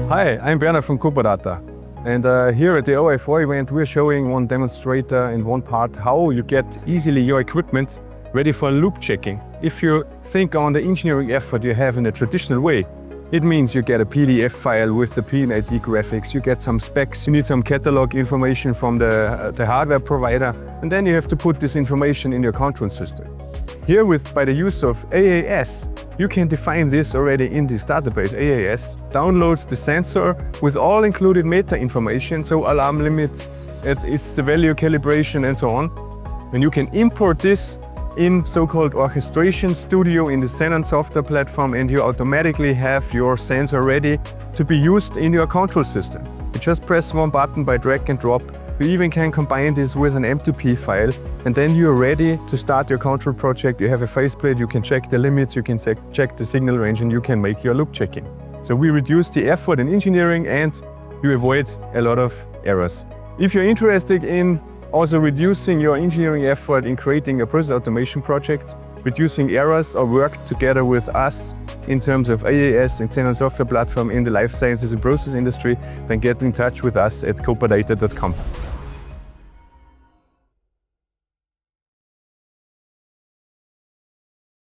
Hi, I'm Bernard from Data. And here at the OI4 event, we're showing one demonstrator in one part how you get easily your equipment ready for loop checking. If you think on the engineering effort you have in a traditional way, it means you get a PDF file with the P&ID graphics, you get some specs, you need some catalog information from the hardware provider, and then you have to put this information in your control system. Here, by the use of AAS, you can define this already in this database. AAS downloads the sensor with all included meta information, so alarm limits, it's the value calibration and so on. And you can import this in so-called orchestration studio in the Xenon software platform, and you automatically have your sensor ready to be used in your control system. You just press one button by drag and drop. You even can combine this with an M2P file, and then you're ready to start your control project. You have a faceplate, you can check the limits, you can check the signal range, and you can make your loop checking. So we reduce the effort in engineering and you avoid a lot of errors. If you're interested in also reducing your engineering effort in creating a process automation project, reducing errors, or work together with us in terms of AAS and Xenon software platform in the life sciences and process industry, then get in touch with us at coperdata.com.